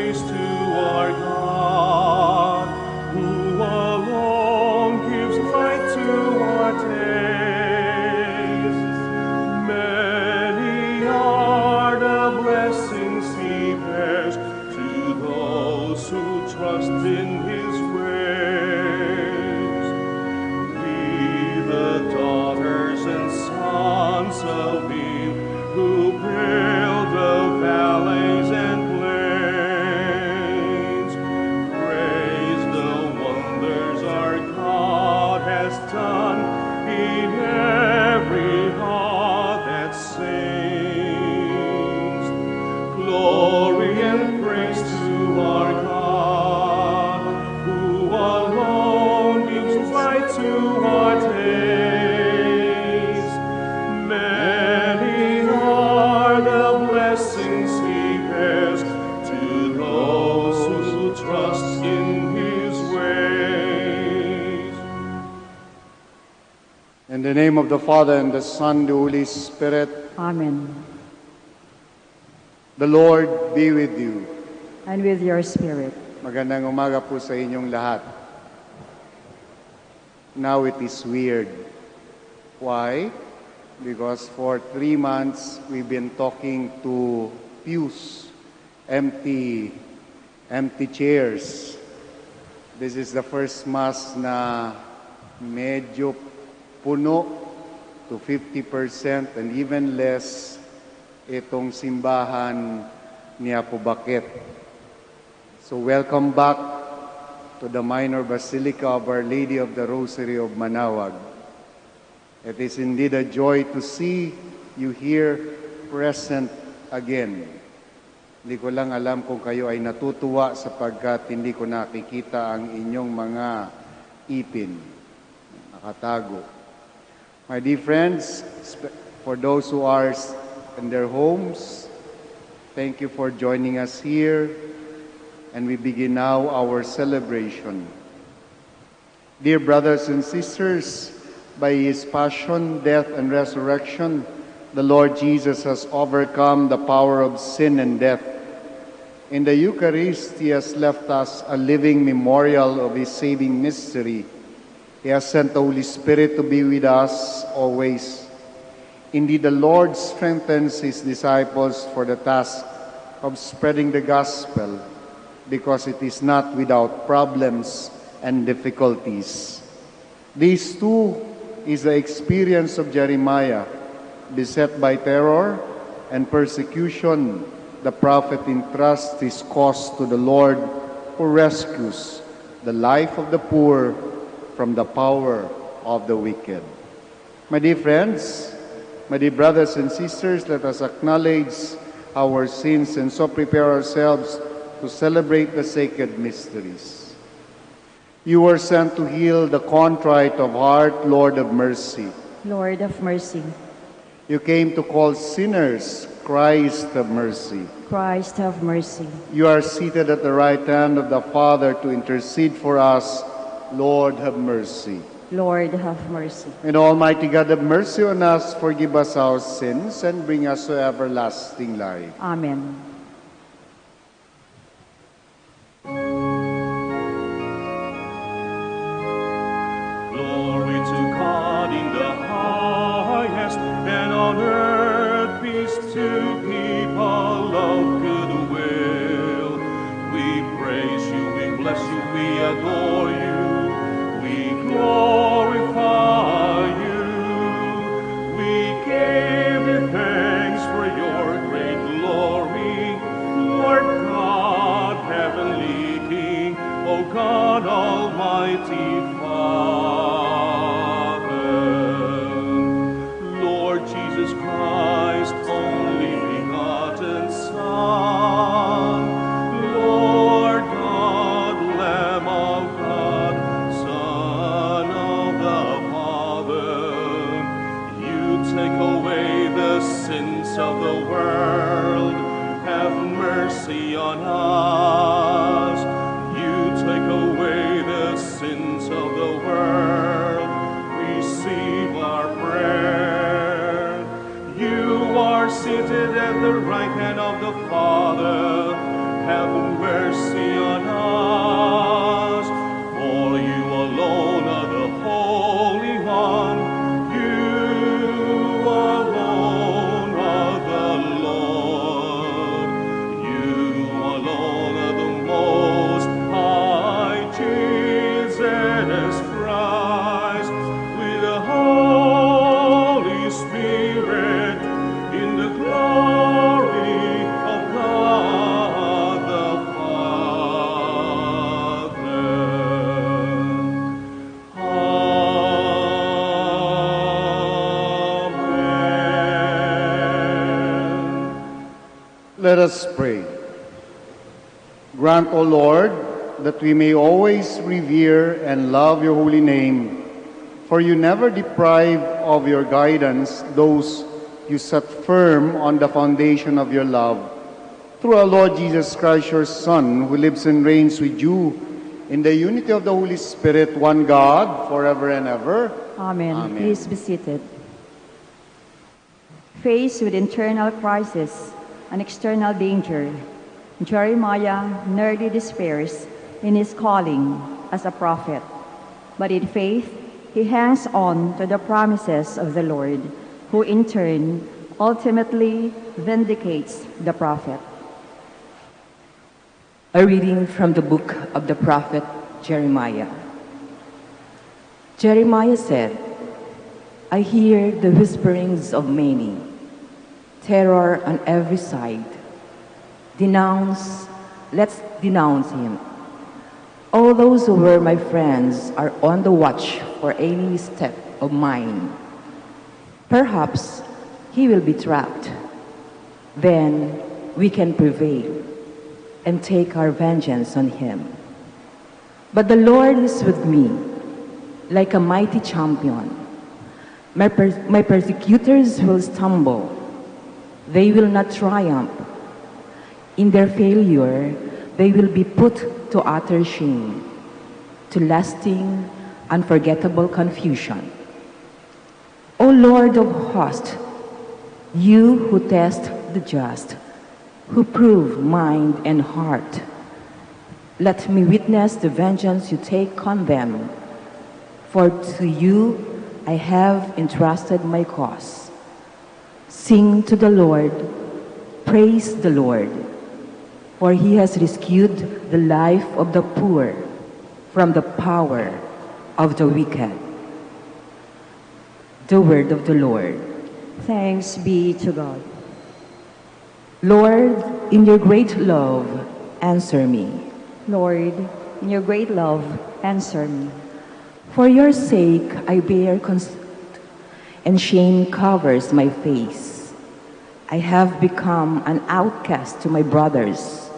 praise to our God, who alone gives light to our days. Many are the blessings He bears to those who trust in His ways. We, the daughters and sons of Eve, who build the valleys and plains, praise the wonders our God has done in every heart that sings. Glory and praise to our God, who alone gives light to our days. Many are the blessings He bears to those who trust in His ways. In the name of the Father, and the Son, and the Holy Spirit. Amen. The Lord be with you. And with your spirit. Magandang umaga po sa inyong lahat. Now it is weird. Why? Because for 3 months, we've been talking to pews, empty chairs. This is the first Mass na medyo puno to 50% and even less itong simbahan ni Apo Bakit. So welcome back to the Minor Basilica of Our Lady of the Rosary of Manaoag. It is indeed a joy to see you here present again. Hindi ko lang alam kung kayo ay natutuwa sapagkat hindi ko nakikita ang inyong mga ipin. Nakatago. My dear friends, for those who are in their homes, thank you for joining us here. And we begin now our celebration. Dear brothers and sisters, by His passion, death, and resurrection, the Lord Jesus has overcome the power of sin and death. In the Eucharist, He has left us a living memorial of His saving mystery. He has sent the Holy Spirit to be with us always. Indeed, the Lord strengthens His disciples for the task of spreading the gospel, because it is not without problems and difficulties. This too is the experience of Jeremiah. Beset by terror and persecution, the prophet entrusts his cause to the Lord, who rescues the life of the poor from the power of the wicked. My dear friends, my dear brothers and sisters, let us acknowledge our sins and so prepare ourselves to celebrate the sacred mysteries. You were sent to heal the contrite of heart, Lord of mercy. Lord of mercy. You came to call sinners, Christ of mercy. Christ have mercy. You are seated at the right hand of the Father to intercede for us, Lord have mercy. Lord have mercy. And Almighty God have mercy on us, forgive us our sins, and bring us to everlasting life. Amen. Glory to God in the highest, and on earth peace to people of good will. We praise you, we bless you, we adore you, we glorify you. We give you thanks for your great glory, Lord God, heavenly King, O God, Almighty Father. Lord Jesus Christ, only begotten Son, Lord God, Lamb of God, Son of the Father, you take away the sins of the world, have mercy on us. You take away the sins of the world, receive our prayer. You are seated at the right hand of the Father, have mercy Let us pray. Grant, O Lord, that we may always revere and love your holy name, for you never deprive of your guidance those you set firm on the foundation of your love. Through our Lord Jesus Christ, your Son, who lives and reigns with you in the unity of the Holy Spirit, one God, forever and ever. Amen. Amen. Please be seated. Faced with internal crisis and external danger, Jeremiah nearly despairs in his calling as a prophet. But in faith, he hangs on to the promises of the Lord, who in turn ultimately vindicates the prophet. A reading from the book of the prophet Jeremiah. Jeremiah said, I hear the whisperings of many, terror on every side. Let's denounce him. All those who were my friends are on the watch for any step of mine. Perhaps he will be trapped. Then we can prevail and take our vengeance on him. But the Lord is with me, like a mighty champion. My persecutors will stumble. They will not triumph. In their failure, they will be put to utter shame, to lasting, unforgettable confusion. O Lord of hosts, you who test the just, who prove mind and heart, let me witness the vengeance you take on them, for to you I have entrusted my cause. Sing to the Lord, praise the Lord, for he has rescued the life of the poor from the power of the wicked. The word of the Lord. Thanks be to God. Lord, in your great love, answer me. Lord, in your great love, answer me. For your sake, I bear contempt, and shame covers my face. I have become an outcast to my brothers,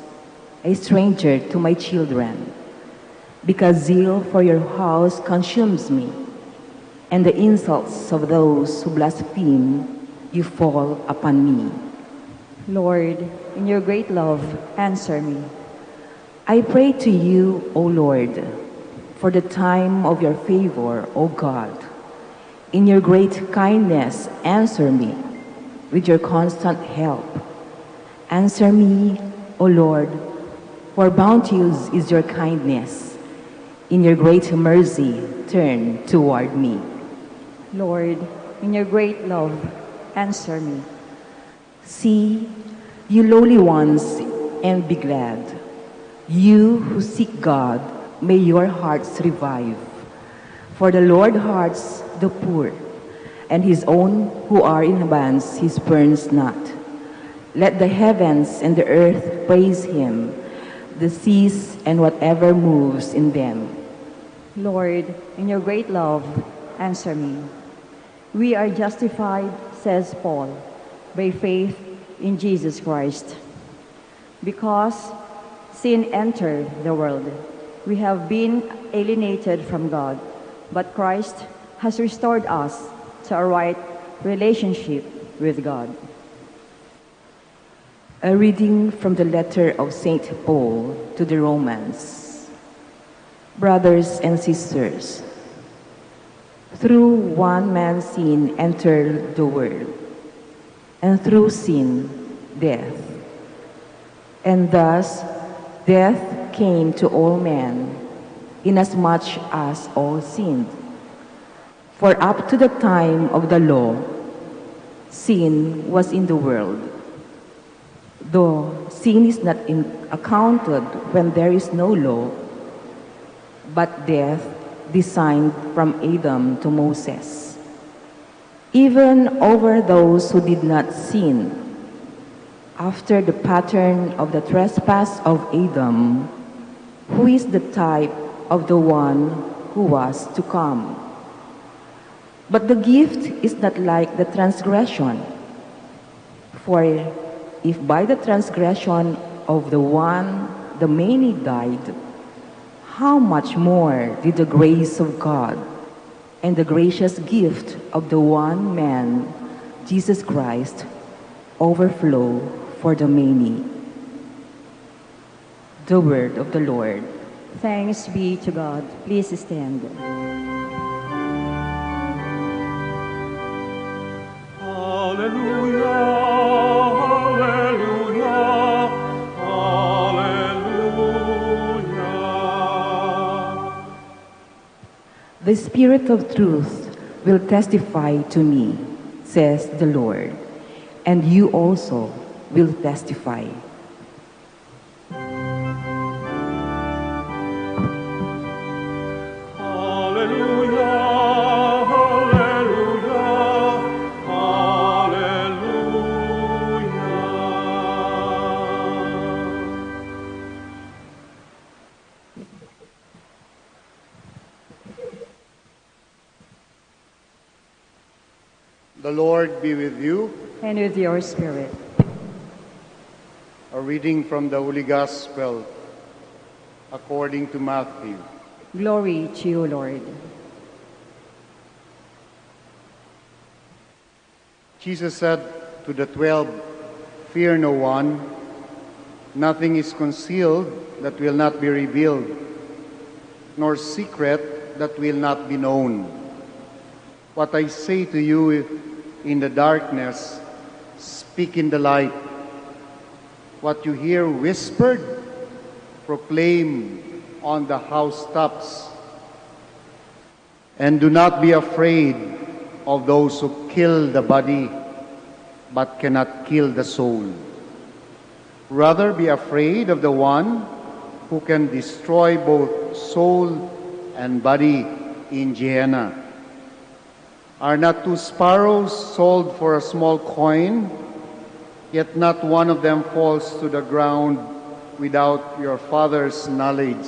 a stranger to my children, because zeal for your house consumes me, and the insults of those who blaspheme you fall upon me. Lord, in your great love, answer me. I pray to you, O Lord, for the time of your favor, O God. In your great kindness, answer me with your constant help. Answer me, O Lord, for bounteous is your kindness. In your great mercy, turn toward me. Lord, in your great love, answer me. See, you lowly ones, and be glad. You who seek God, may your hearts revive. For the Lord hearts the poor, and his own who are in bands he spurns not. Let the heavens and the earth praise him, the seas and whatever moves in them. Lord, in your great love, answer me. We are justified, says Paul, by faith in Jesus Christ. Because sin entered the world, we have been alienated from God, but Christ has restored us to a right relationship with God. A reading from the letter of St. Paul to the Romans. Brothers and sisters, through one man's sin entered the world, and through sin, death. And thus, death came to all men, inasmuch as all sinned. For up to the time of the law, sin was in the world. Though sin is not accounted when there is no law, but death designed from Adam to Moses, even over those who did not sin, after the pattern of the trespass of Adam, who is the type of the one who was to come. But the gift is not like the transgression. For if by the transgression of the one the many died, how much more did the grace of God and the gracious gift of the one man, Jesus Christ, overflow for the many. The word of the Lord. Thanks be to God. Please stand. Hallelujah, hallelujah, hallelujah. The Spirit of truth will testify to me, says the Lord, and you also will testify. Hallelujah, hallelujah, hallelujah. The Lord be with you. And with your spirit. A reading from the Holy Gospel according to Matthew. Glory to you, Lord. Jesus said to the 12, "Fear no one. Nothing is concealed that will not be revealed, nor secret that will not be known. What I say to you in the darkness, speak in the light. What you hear whispered, proclaim on the housetops. And do not be afraid of those who kill the body, but cannot kill the soul. Rather be afraid of the one who can destroy both soul and body in Gehenna. Are not 2 sparrows sold for a small coin? Yet not one of them falls to the ground without your Father's knowledge.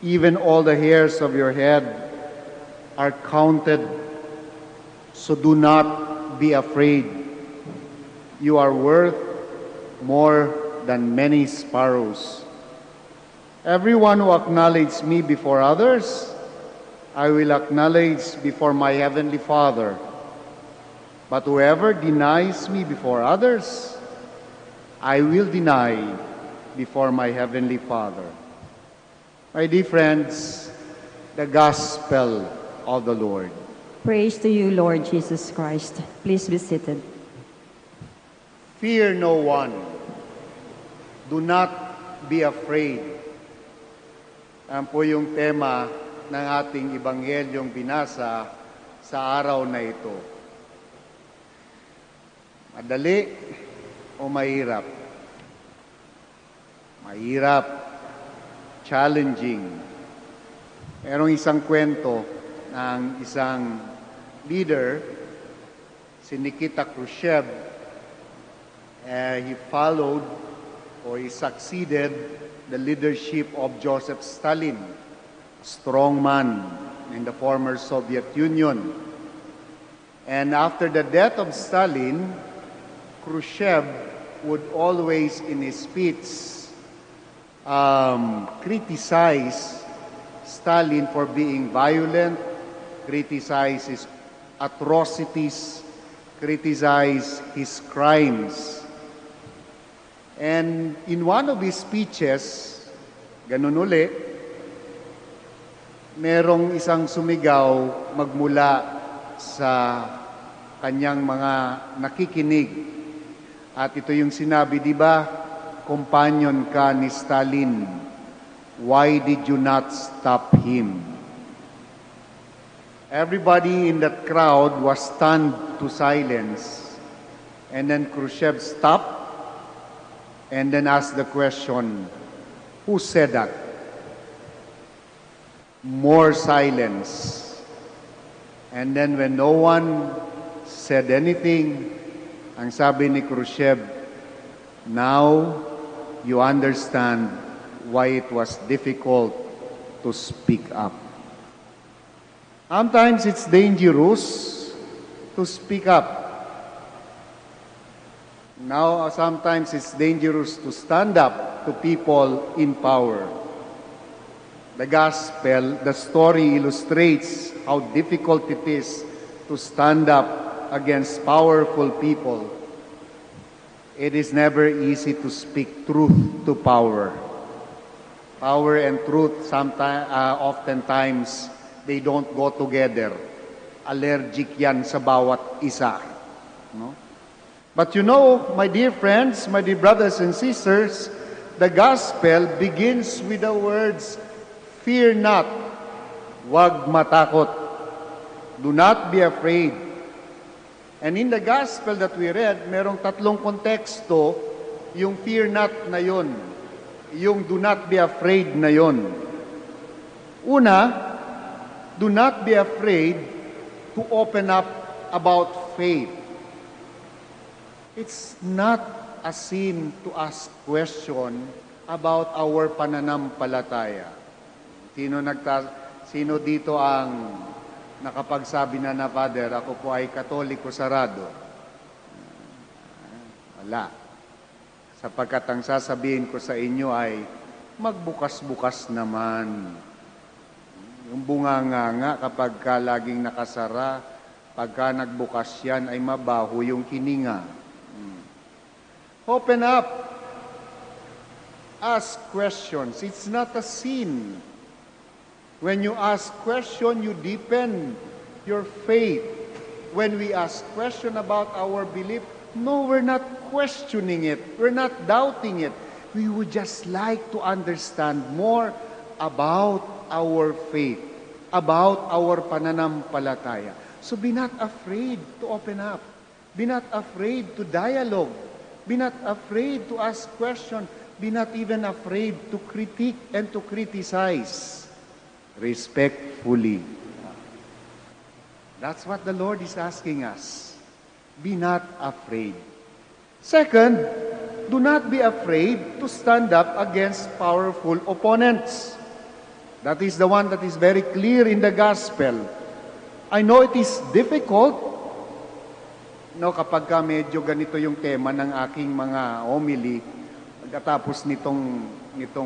Even all the hairs of your head are counted, so do not be afraid. You are worth more than many sparrows. Everyone who acknowledges me before others, I will acknowledge before my heavenly Father. But whoever denies me before others, I will deny before my heavenly Father." My dear friends, the Gospel of the Lord. Praise to you, Lord Jesus Christ. Please be seated. Fear no one. Do not be afraid. Yan po yung tema ng ating Ebanghelyong binasa sa araw na ito. Madali o mahirap? Mahirap. Challenging. Merong isang kwento ng isang leader, si Nikita Khrushchev. He followed or he succeeded the leadership of Joseph Stalin, strong man in the former Soviet Union. And after the death of Stalin, Khrushchev would always in his speech criticize Stalin for being violent, criticize his atrocities, criticize his crimes. And in one of his speeches, ganun uli, merong isang sumigaw magmula sa kanyang mga nakikinig. At ito yung sinabi, di ba, companion ka ni Stalin, why did you not stop him? Everybody in that crowd was stunned to silence. And then Khrushchev stopped and then asked the question, who said that? More silence. And then when no one said anything, ang sabi ni Khrushchev, now you understand why it was difficult to speak up. Sometimes it's dangerous to speak up. Now, sometimes it's dangerous to stand up to people in power. The gospel, the story illustrates how difficult it is to stand up against powerful people. It is never easy to speak truth to power. Power and truth oftentimes they don't go together. Allergic yan sa bawat isa. No? But you know, my dear friends, my dear brothers and sisters, the gospel begins with the words, "Fear not," huwag matakot. Do not be afraid. And in the gospel that we read, merong tatlong konteksto, yung fear not na yun, yung do not be afraid na yun. Una, do not be afraid to open up about faith. It's not a sin to ask question about our pananampalataya. Sino dito ang nakapagsabi na Father, ako po ay Katoliko sarado? Wala. Sapagkat ang sasabihin ko sa inyo ay magbukas-bukas naman. Yung bunganga kapag ka laging nakasara, pagka nagbukas yan ay mabaho yung hininga. Open up. Ask questions. It's not a sin. When you ask question, you deepen your faith. When we ask question about our belief, no, we're not questioning it. We're not doubting it. We would just like to understand more about our faith, about our pananampalataya. So be not afraid to open up. Be not afraid to dialogue. Be not afraid to ask questions. Be not even afraid to critique and to criticize. Respectfully. That's what the Lord is asking us. Be not afraid. Second, do not be afraid to stand up against powerful opponents. That is the one that is very clear in the gospel. I know it is difficult, no, kapag ka medyo ganito yung tema ng aking mga homily, pagkatapos nitong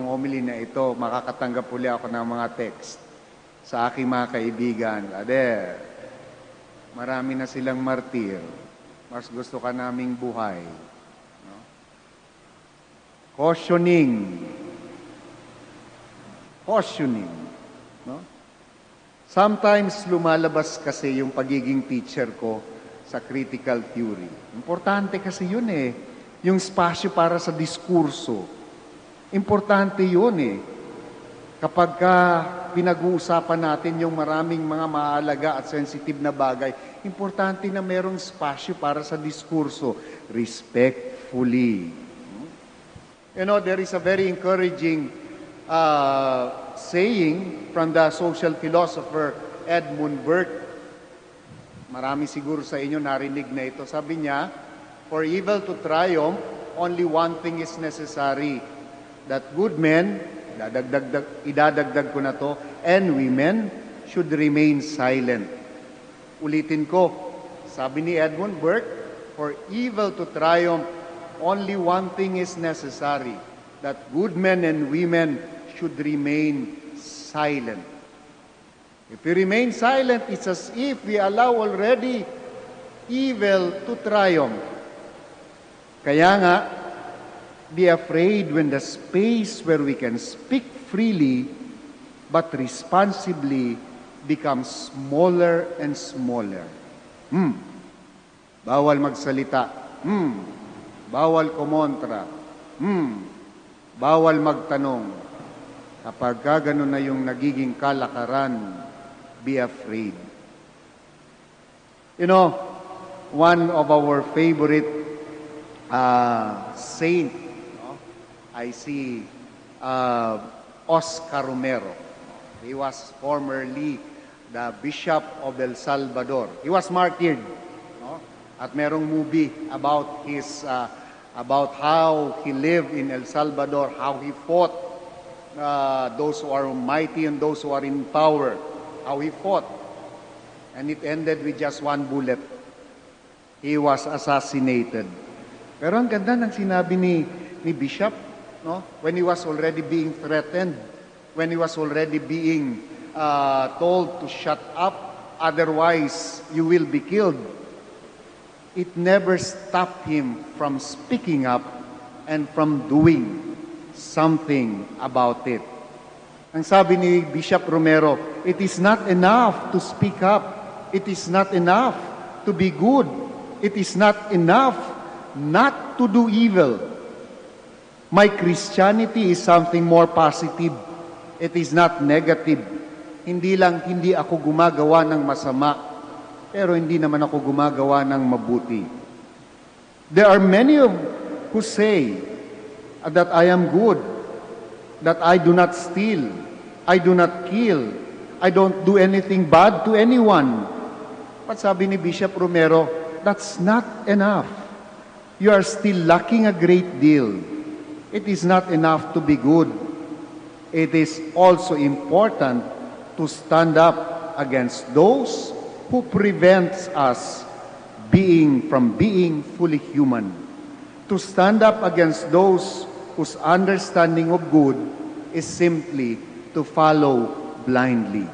homily na ito, makakatanggap uli ako ng mga text sa aking mga kaibigan. Ade, marami na silang martir. Mas gusto ka naming buhay. No? Cautioning. No? Sometimes lumalabas kasi yung pagiging teacher ko sa critical theory. Importante kasi yun eh. Yung spasyo para sa diskurso. Importante yun eh. Kapag ka pinag-uusapan natin yung maraming mga mahalaga at sensitive na bagay, importante na merong spasyo para sa diskurso. Respectfully. You know, there is a very encouraging saying from the social philosopher Edmund Burke. Marami siguro sa inyo narinig na ito. Sabi niya, for evil to triumph, only one thing is necessary. That good men, idadagdag ko na to, and women should remain silent. Ulitin ko, sabi ni Edmund Burke, for evil to triumph, only one thing is necessary. That good men and women should remain silent. If we remain silent, it's as if we allow already evil to triumph. Kaya nga, be afraid when the space where we can speak freely but responsibly becomes smaller and smaller. Bawal magsalita. Bawal kumontra. Bawal magtanong. Kapag gano'n na yung nagiging kalakaran, be afraid. You know, one of our favorite saint, I see Oscar Romero. He was formerly the Bishop of El Salvador. He was martyred. No? At merong movie about his about how he lived in El Salvador, how he fought those who are mighty and those who are in power, how he fought. And it ended with just one bullet. He was assassinated. Pero ang ganda ng sinabi ni Bishop, no? When he was already being threatened, when he was already being told to shut up, otherwise you will be killed. It never stopped him from speaking up and from doing something about it. Ang sabi ni Bishop Romero, it is not enough to speak up. It is not enough to be good. It is not enough not to do evil. My Christianity is something more positive. It is not negative. Hindi lang hindi ako gumagawa ng masama, pero hindi naman ako gumagawa ng mabuti. There are many who say that I am good, that I do not steal, I do not kill, I don't do anything bad to anyone. But sabi ni Bishop Romero, that's not enough. You are still lacking a great deal. It is not enough to be good. It is also important to stand up against those who prevents us from being fully human. To stand up against those whose understanding of good is simply to follow blindly.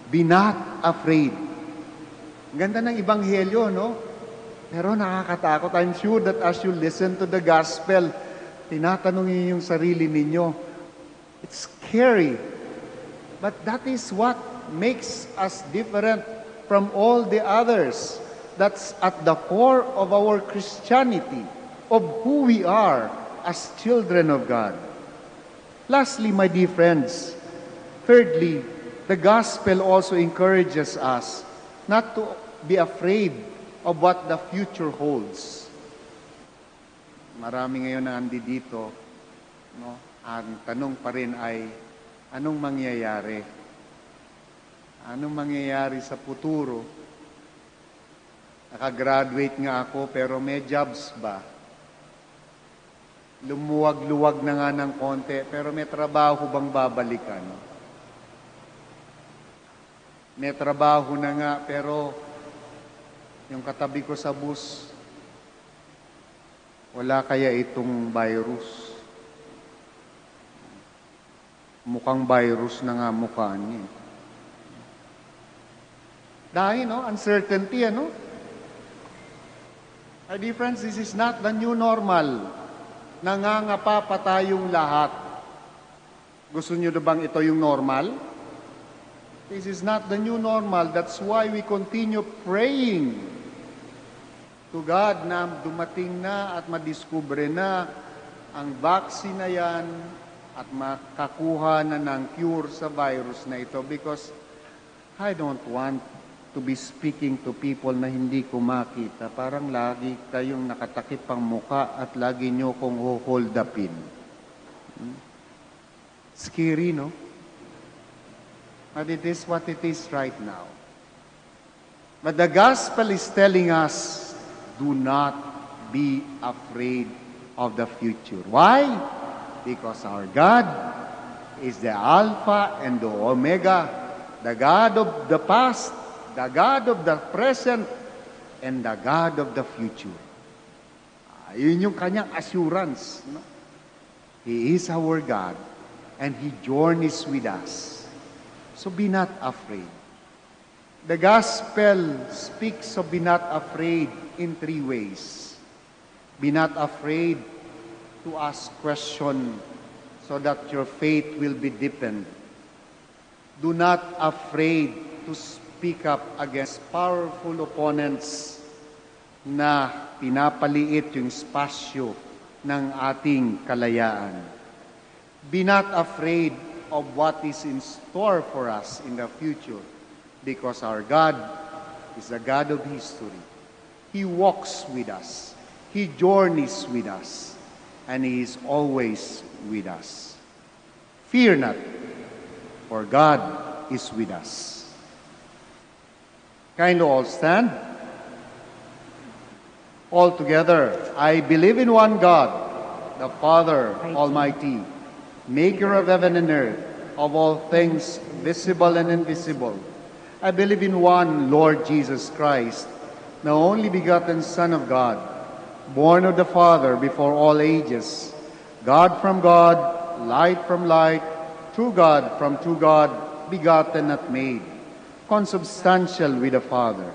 Be not afraid. Ganda ng Ebanghelyo, no? Pero nakakatakot. I'm sure that as you listen to the gospel, tinatanong niyo yung sarili ninyo. It's scary. But that is what makes us different from all the others. That's at the core of our Christianity, of who we are as children of God. Lastly, my dear friends, thirdly, the gospel also encourages us not to be afraid of what the future holds. Marami ngayon na andi dito, no? Ang tanong pa rin ay, anong mangyayari? Anong mangyayari sa futuro? Nakagraduate nga ako, pero may jobs ba? Lumuwag-luwag na nga ng konti, pero may trabaho bang babalikan? May trabaho na nga, pero yung katabi ko sa bus, wala kaya itong virus. Mukhang virus na nga mukha niya. Dahil, no? Uncertainty, ano? My dear friends, this is not the new normal. Nangangapa pa tayong lahat. Gusto niyo na bang ito yung normal? This is not the new normal. That's why we continue praying to God na dumating na at madiskubre na ang vaccine na yan at makakuha na ng cure sa virus na ito, because I don't want to be speaking to people na hindi ko makita. Parang lagi kayong nakatakip ang muka at lagi nyo kong hold upin. Scary, no? But it is what it is right now. But the gospel is telling us, do not be afraid of the future. Why? Because our God is the Alpha and the Omega, the God of the past, the God of the present, and the God of the future. Yun yung kanyang assurance. No? He is our God, and He journeys with us. So be not afraid. The gospel speaks of be not afraid in three ways. Be not afraid to ask questions so that your faith will be deepened. Do not afraid to speak up against powerful opponents na pinapaliit yung espasyo ng ating kalayaan. Be not afraid of what is in store for us in the future, because our God is a God of history. He walks with us. He journeys with us. And He is always with us. Fear not, for God is with us. Kind of all stand. All together, I believe in one God, the Father Almighty, maker of heaven and earth, of all things visible and invisible. I believe in one Lord Jesus Christ, the only begotten Son of God, born of the Father before all ages, God from God, light from light, true God from true God, begotten, not made, consubstantial with the Father.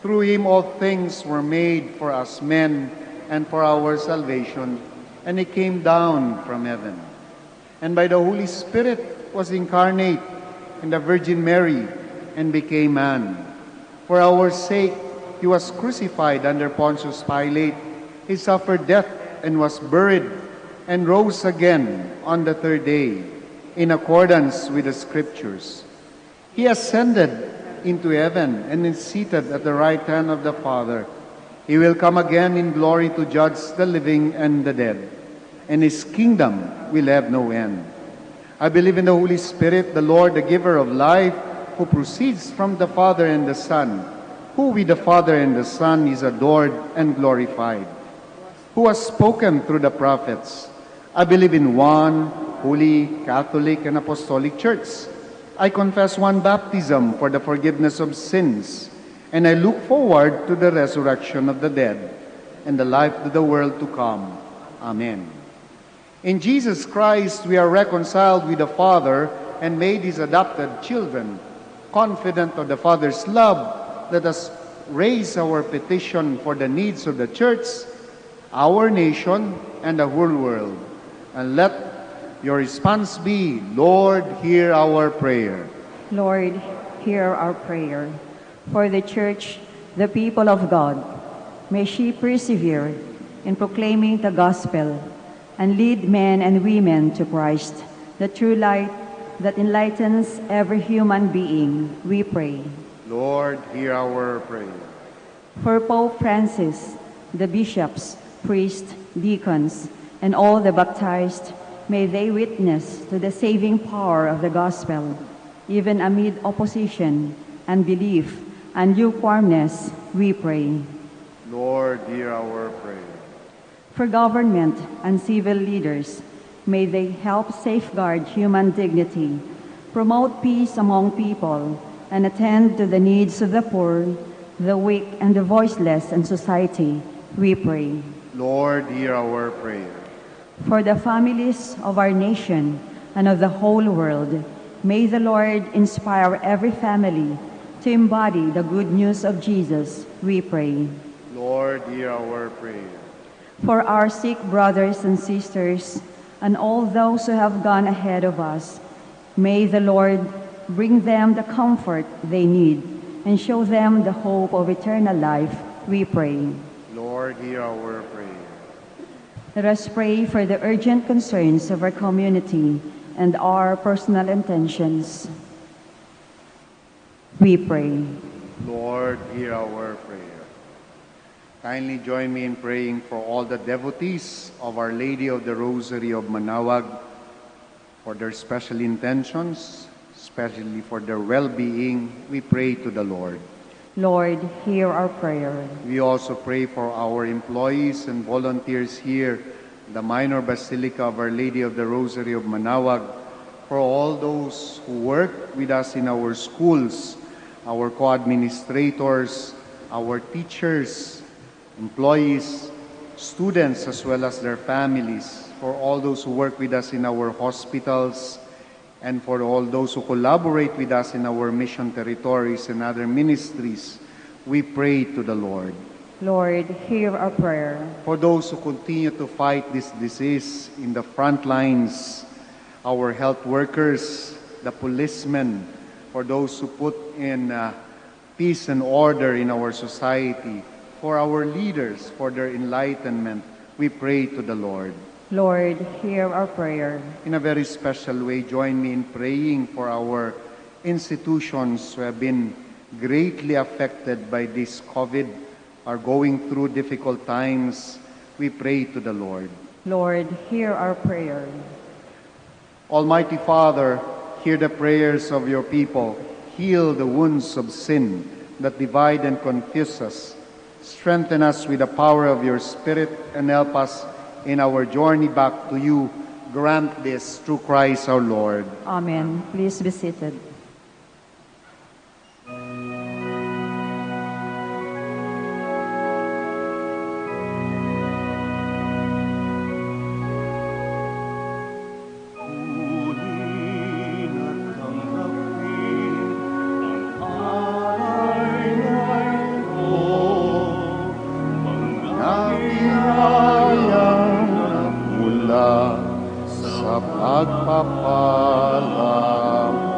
Through him all things were made for us men and for our salvation, and he came down from heaven. And by the Holy Spirit was incarnate in the Virgin Mary and became man. For our sake he was crucified under Pontius Pilate. He suffered death and was buried and rose again on the third day in accordance with the Scriptures. He ascended into heaven and is seated at the right hand of the Father. He will come again in glory to judge the living and the dead, and his kingdom will have no end. I believe in the Holy Spirit, the Lord, the giver of life, who proceeds from the Father and the Son, who with the Father and the Son is adored and glorified, who has spoken through the prophets. I believe in one holy, Catholic, and Apostolic Church. I confess one baptism for the forgiveness of sins, and I look forward to the resurrection of the dead and the life of the world to come. Amen. In Jesus Christ, we are reconciled with the Father and made his adopted children. Confident of the Father's love, let us raise our petition for the needs of the Church, our nation, and the whole world. And let your response be, Lord, hear our prayer. Lord, hear our prayer. For the Church, the people of God, may she persevere in proclaiming the gospel and lead men and women to Christ, the true light that enlightens every human being, we pray. Lord, hear our prayer. For Pope Francis, the bishops, priests, deacons, and all the baptized, may they witness to the saving power of the gospel, even amid opposition, unbelief, and lukewarmness, we pray. Lord, hear our prayer. For government and civil leaders, may they help safeguard human dignity, promote peace among people, and attend to the needs of the poor, the weak, and the voiceless in society, we pray. Lord, hear our prayer. For the families of our nation and of the whole world, may the Lord inspire every family to embody the good news of Jesus, we pray. Lord, hear our prayer. For our sick brothers and sisters and all those who have gone ahead of us, may the Lord bring them the comfort they need and show them the hope of eternal life, we pray. Lord, hear our prayer. Let us pray for the urgent concerns of our community and our personal intentions. We pray. Lord, hear our prayer. Kindly join me in praying for all the devotees of Our Lady of the Rosary of Manaoag, for their special intentions, especially for their well-being. We pray to the Lord. Lord, hear our prayer. We also pray for our employees and volunteers here, the Minor Basilica of Our Lady of the Rosary of Manaoag, for all those who work with us in our schools, our co-administrators, our teachers, employees, students, as well as their families, for all those who work with us in our hospitals, and for all those who collaborate with us in our mission territories and other ministries, we pray to the Lord. Lord, hear our prayer. For those who continue to fight this disease in the front lines, our health workers, the policemen, for those who put in peace and order in our society, for our leaders, for their enlightenment, we pray to the Lord. Lord, hear our prayer. In a very special way, join me in praying for our institutions who have been greatly affected by this COVID, are going through difficult times. We pray to the Lord. Lord, hear our prayer. Almighty Father, hear the prayers of your people. Heal the wounds of sin that divide and confuse us. Strengthen us with the power of your Spirit and help us in our journey back to you. Grant this through Christ our Lord. Amen. Please be seated. pagpapala mo.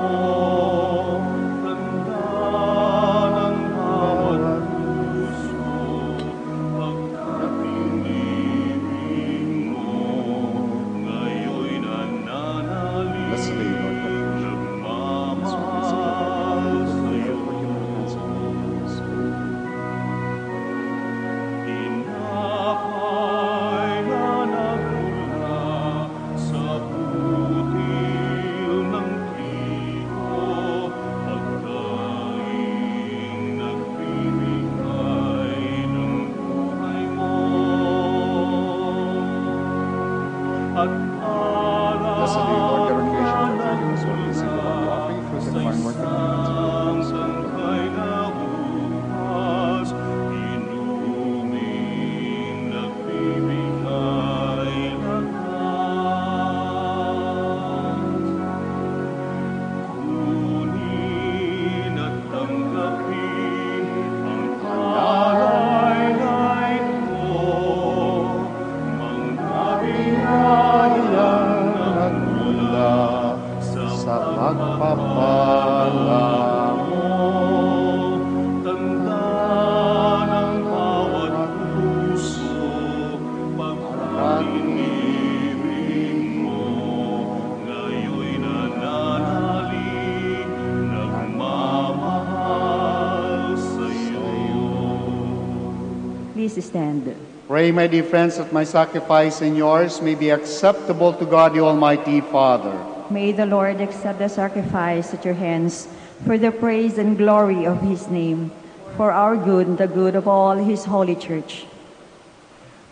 Please stand. Pray, my dear friends, that my sacrifice and yours may be acceptable to God, the Almighty Father. May the Lord accept the sacrifice at your hands for the praise and glory of his name, for our good and the good of all his holy church.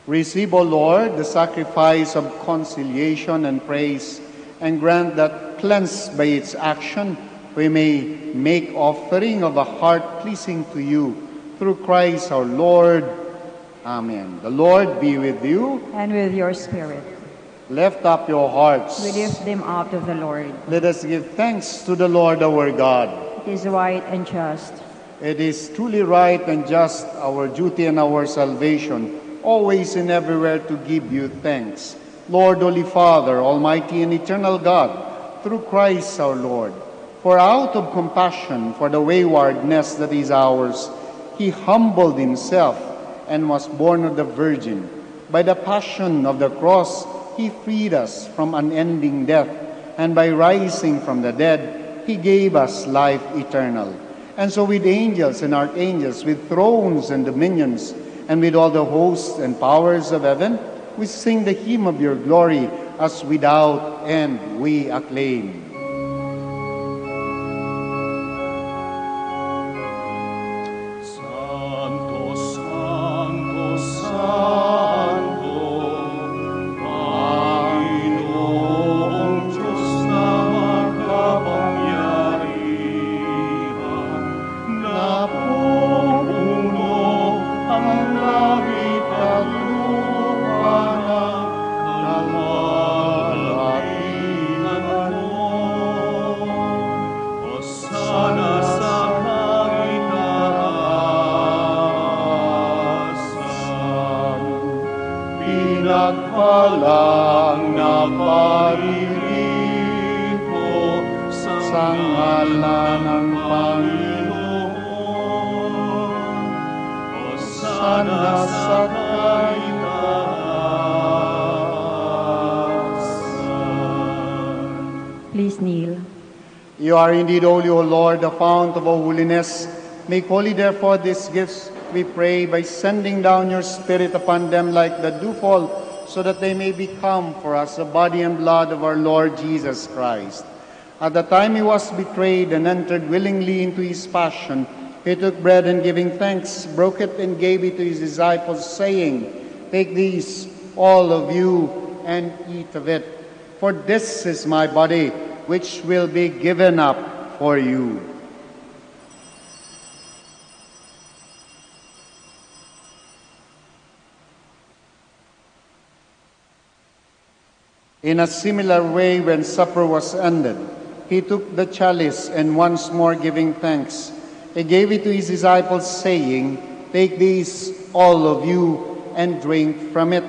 Receive, O Lord, the sacrifice of conciliation and praise, and grant that, cleansed by its action, we may make offering of a heart pleasing to you, through Christ our Lord. Amen. The Lord be with you. And with your spirit. Lift up your hearts. We lift them up to the Lord. Let us give thanks to the Lord our God. It is right and just. It is truly right and just, our duty and our salvation, always and everywhere to give you thanks. Lord, Holy Father, Almighty and eternal God, through Christ our Lord, for out of compassion for the waywardness that is ours, he humbled himself and was born of the Virgin. By the passion of the cross, he freed us from unending death, and by rising from the dead, he gave us life eternal. And so with angels and archangels, with thrones and dominions, and with all the hosts and powers of heaven, we sing the hymn of your glory, as without end we acclaim. Pinagpalang na paririto sa ngalan ng Panginoon. Hosana sa kaitaasan. Please kneel. You are indeed holy, O Lord, the fount of all holiness. Make holy, therefore, these gifts, we pray, by sending down your Spirit upon them like the dewfall, so that they may become for us the body and blood of our Lord Jesus Christ. At the time he was betrayed and entered willingly into his passion, he took bread and, giving thanks, broke it and gave it to his disciples, saying, "Take these, all of you, and eat of it. For this is my body, which will be given up for you." In a similar way, when supper was ended, he took the chalice, and once more giving thanks, he gave it to his disciples, saying, "Take these, all of you, and drink from it.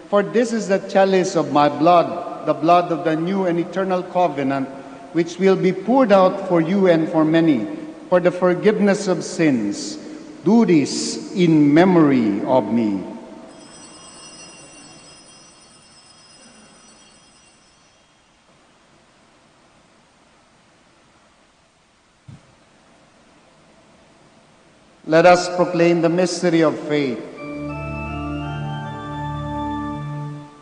For this is the chalice of my blood, the blood of the new and eternal covenant, which will be poured out for you and for many, for the forgiveness of sins. Do this in memory of me. Let us proclaim the mystery of faith.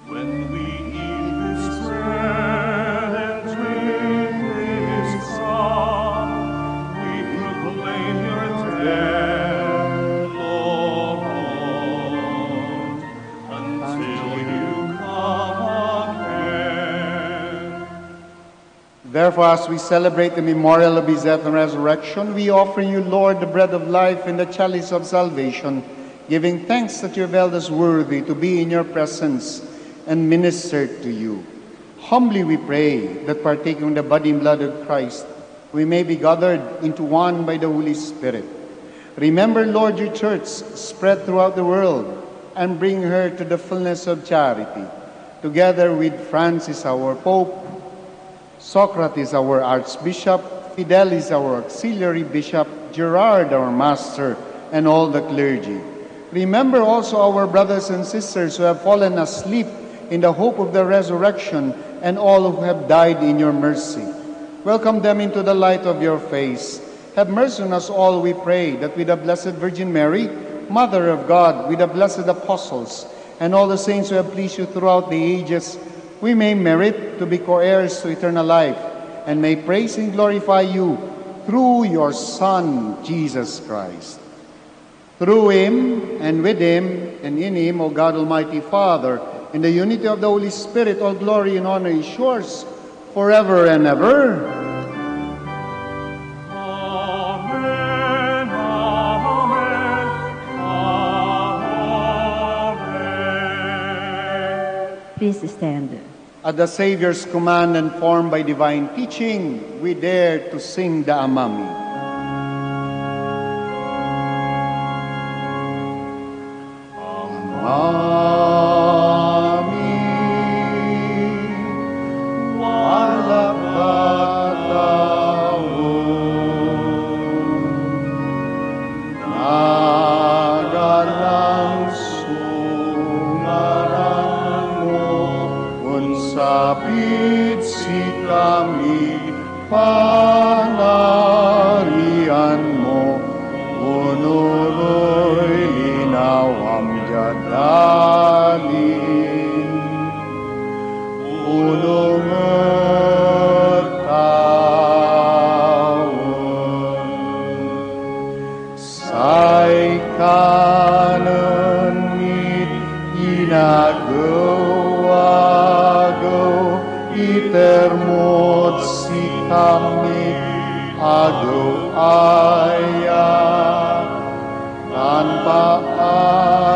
When we eat this bread and drink this cup, we proclaim your death, Lord, until you come again. Therefore, as we celebrate the memorial of his death and resurrection, we offer you, Lord, the bread of life and the chalice of salvation, giving thanks that you have held us worthy to be in your presence and minister to you. Humbly we pray that partaking the body and blood of Christ, we may be gathered into one by the Holy Spirit. Remember, Lord, your church spread throughout the world and bring her to the fullness of charity, together with Francis, our Pope, Socrates, our Archbishop, Fidelis, our Auxiliary Bishop, Gerard, our Master, and all the clergy. Remember also our brothers and sisters who have fallen asleep in the hope of the resurrection, and all who have died in your mercy. Welcome them into the light of your face. Have mercy on us all, we pray, that with the Blessed Virgin Mary, Mother of God, with the blessed apostles, and all the saints who have pleased you throughout the ages, we may merit to be co-heirs to eternal life, and may praise and glorify you through your Son, Jesus Christ. Through him, and with him, and in him, O God Almighty Father, in the unity of the Holy Spirit, all glory and honor is yours, forever and ever. Amen, amen, amen. Please stand. At the Savior's command and formed by divine teaching, we dare to sing the Amami. Amami, wala kataon, nagalang sumarang mo, unsapit si kami, panarian mo, unuroy linawam jadalin, unumetaon, say kanon mit inagawago, itermot si kami agaw aya, tanpa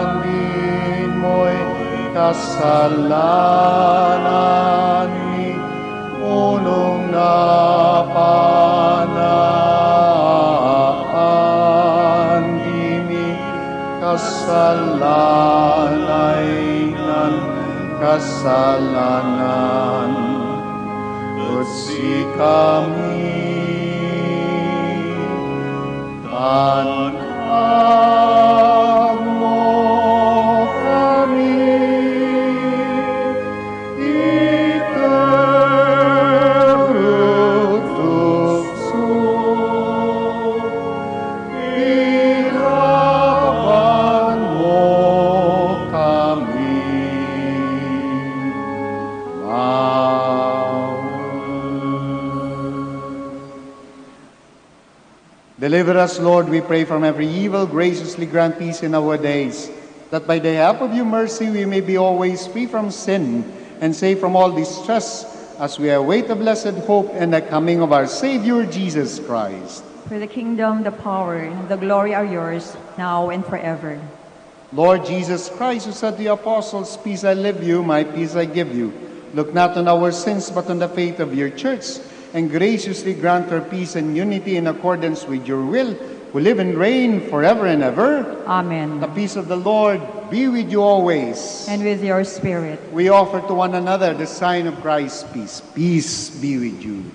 anin mo'y kasalanan ni unong napanaan dimi kasalanay nan kasalanan si kami tanggap mo kami iterutokso ilaban mo kami Deliver us, Lord, we pray, from every evil. Graciously grant peace in our days, that by the help of your mercy we may be always free from sin and safe from all distress, as we await the blessed hope and the coming of our Savior, Jesus Christ. For the kingdom, the power, and the glory are yours, now and forever. Lord Jesus Christ, who said to the apostles, "Peace I leave you, my peace I give you," look not on our sins, but on the faith of your church, and graciously grant her peace and unity in accordance with your will, who live and reign forever and ever. Amen. The peace of the Lord be with you always. And with your spirit. We offer to one another the sign of Christ's peace. Peace be with you.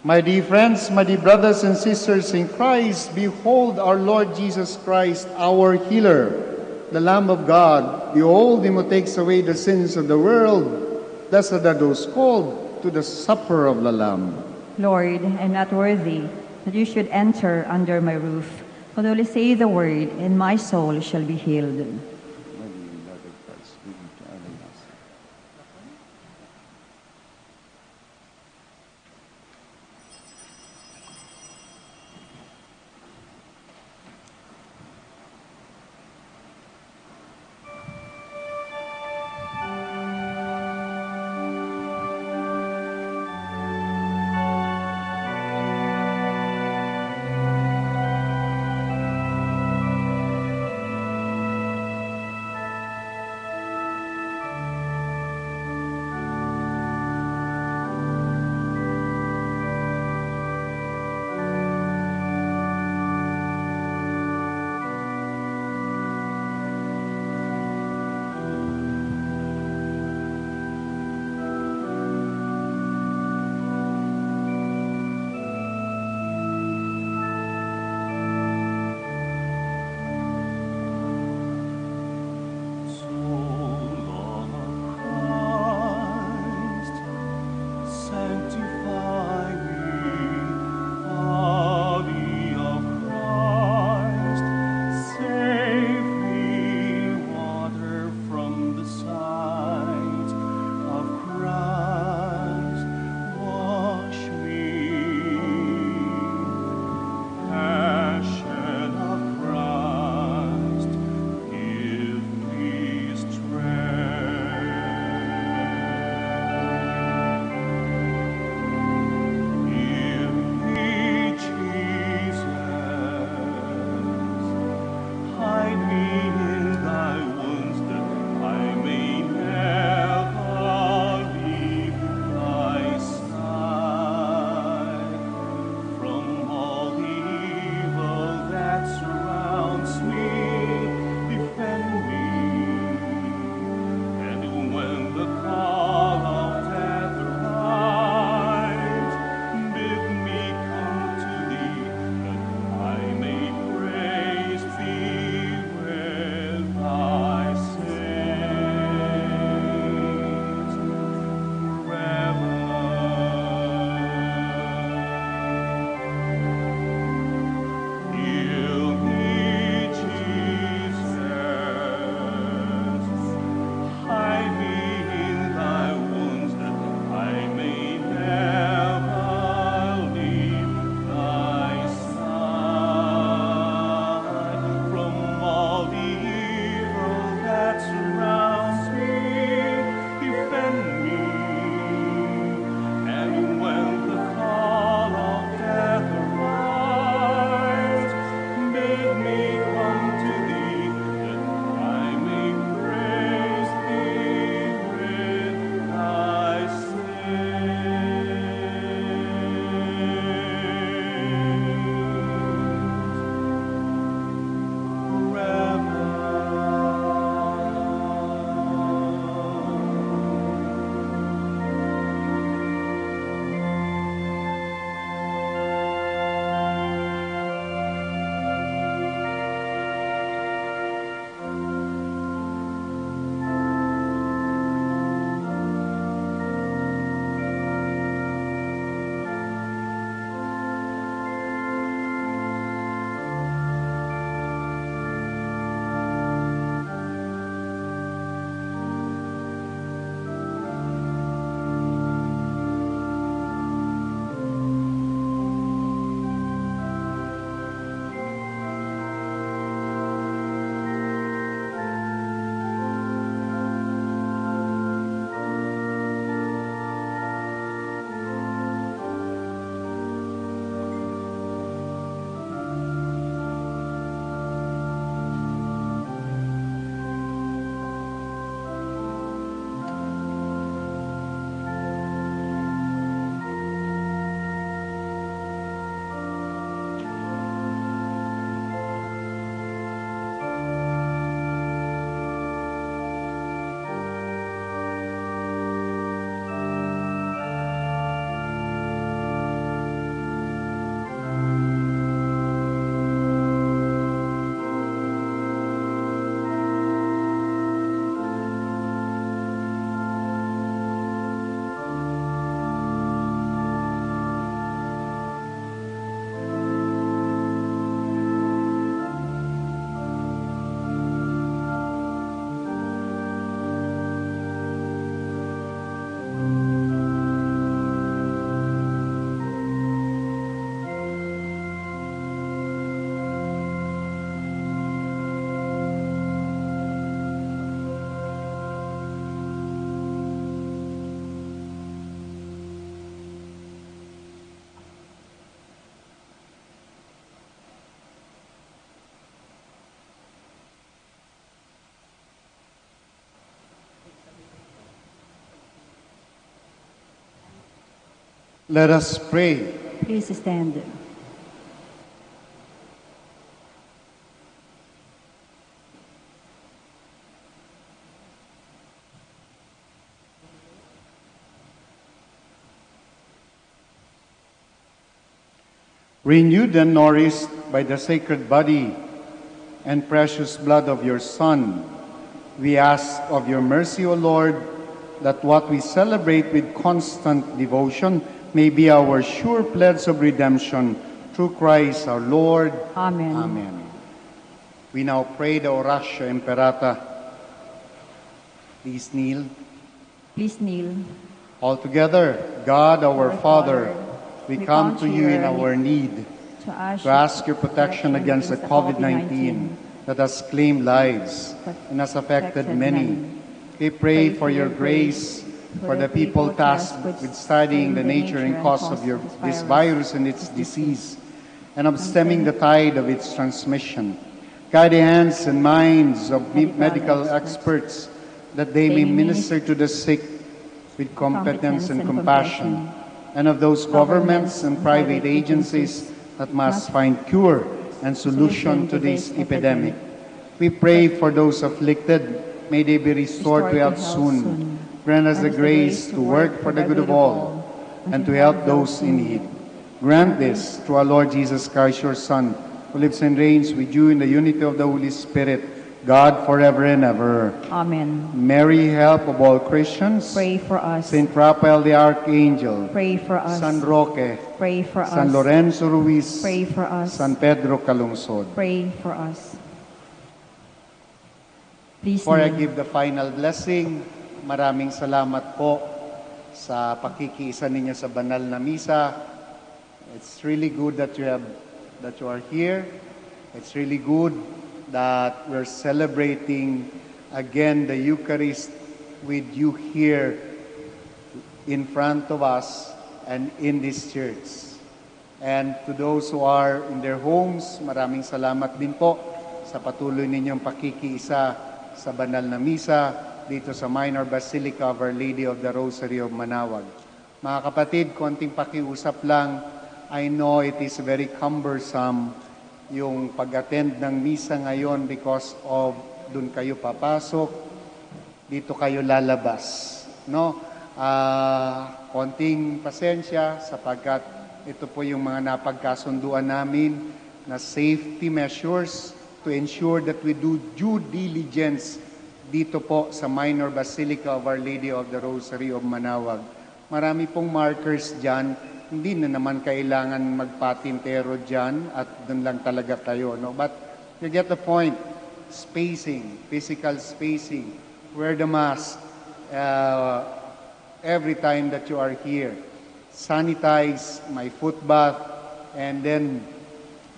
My dear friends, my dear brothers and sisters in Christ, behold our Lord Jesus Christ, our healer, the Lamb of God. Behold him who takes away the sins of the world. Blessed are those called to the supper of the Lamb. Lord, I am not worthy that you should enter under my roof, but only say the word, and my soul shall be healed. Let us pray. Please stand. Renewed and nourished by the sacred body and precious blood of your Son, we ask of your mercy, O Lord, that what we celebrate with constant devotion may be our sure pledge of redemption through Christ our Lord. Amen. Amen. We now pray the Oratio Imperata. Please kneel. Please kneel. All together, God our Father, we come to you in our need To to ask your protection against the COVID-19 that has claimed lives and has affected many. We pray for your grace for the people tasked with studying the nature and cause of this virus and its disease, and of stemming the tide of its transmission. Guide the hands and minds of medical experts that they may minister to the sick with competence and compassion, and of those governments and private agencies that must find cure and solution to this epidemic. We pray for those afflicted. May they be restored to health soon. Grant us the grace to work for the good of all and to help those in need. Grant this through our Lord Jesus Christ, your Son, who lives and reigns with you in the unity of the Holy Spirit, God forever and ever. Amen. Mary, help of all Christians. Pray for us. Saint Raphael the Archangel. Pray for us. San Roque. Pray for us. San Lorenzo Ruiz. Pray for us. San Pedro Calungsod. Pray for us. Please Before I kneel. give the final blessing, maraming salamat po sa pakikiisa ninyo sa banal na misa. It's really good that you are here. It's really good that we're celebrating again the Eucharist with you here in front of us and in this church. And to those who are in their homes, maraming salamat din po sa patuloy ninyong pakikiisa sa banal na misa dito sa Minor Basilica of Our Lady of the Rosary of Manaoag. Mga kapatid, konting pakiusap lang. I know it is very cumbersome yung pag-attend ng misa ngayon because of dun kayo papasok, dito kayo lalabas. No? Konting pasensya sapagkat ito po yung mga napagkasunduan namin na safety measures to ensure that we do due diligence dito po sa Minor Basilica of Our Lady of the Rosary of Manaoag. Marami pong markers dyan. Hindi na naman kailangan magpatintero dyan at doon lang talaga tayo. No? But you get the point. Spacing, physical spacing. Wear the mask every time that you are here. Sanitize, my foot bath, and then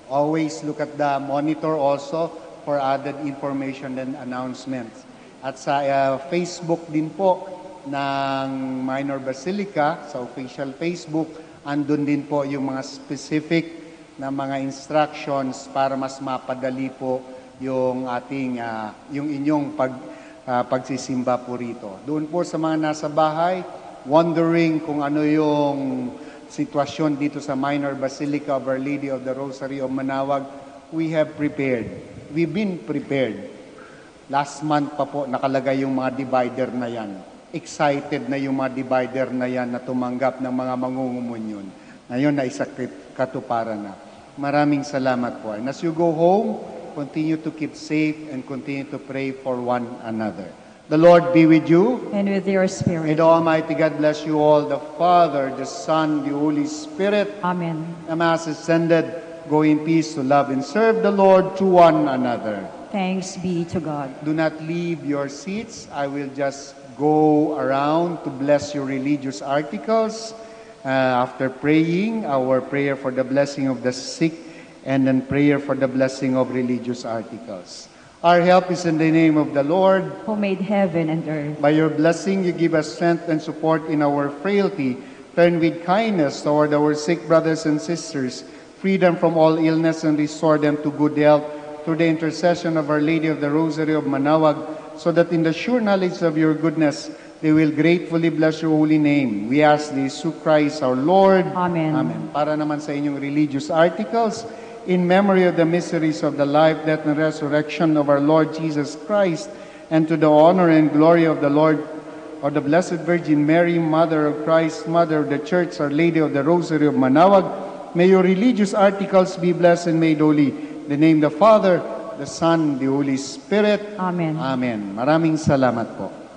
always look at the monitor also for added information and announcements. At sa Facebook din po ng Minor Basilica, sa official Facebook, andun din po yung mga specific na mga instructions para mas mapadali po yung ating yung inyong pagsisimba po rito. Doon po sa mga nasa bahay, wondering kung ano yung sitwasyon dito sa Minor Basilica of Our Lady of the Rosary of Manaoag, we have prepared. We've been prepared. Last month pa po nakalagay yung mga divider na yan. Excited na yung mga divider na yan na tumanggap ng mga mangungumunyon. Ngayon na isa katuparan na. Maraming salamat po. And as you go home, continue to keep safe and continue to pray for one another. The Lord be with you. And with your spirit. May the Almighty God bless you all, the Father, the Son, the Holy Spirit. Amen. The Mass is ended. Go in peace to love and serve the Lord to one another. Thanks be to God. Do not leave your seats. I will just go around to bless your religious articles. After praying, our prayer for the blessing of the sick, and then prayer for the blessing of religious articles. Our help is in the name of the Lord. Who made heaven and earth. By your blessing, you give us strength and support in our frailty. Turn with kindness toward our sick brothers and sisters, free them from all illness and restore them to good health through the intercession of Our Lady of the Rosary of Manaoag, so that in the sure knowledge of your goodness, they will gratefully bless your holy name. We ask this through Christ our Lord. Amen. Amen. Para naman sa inyong religious articles, in memory of the mysteries of the life, death, and resurrection of our Lord Jesus Christ, and to the honor and glory of the Lord, of the Blessed Virgin Mary, Mother of Christ, Mother of the Church, Our Lady of the Rosary of Manaoag, may your religious articles be blessed and made holy. In the name of the Father, the Son, the Holy Spirit. Amen. Amen. Maraming salamat po.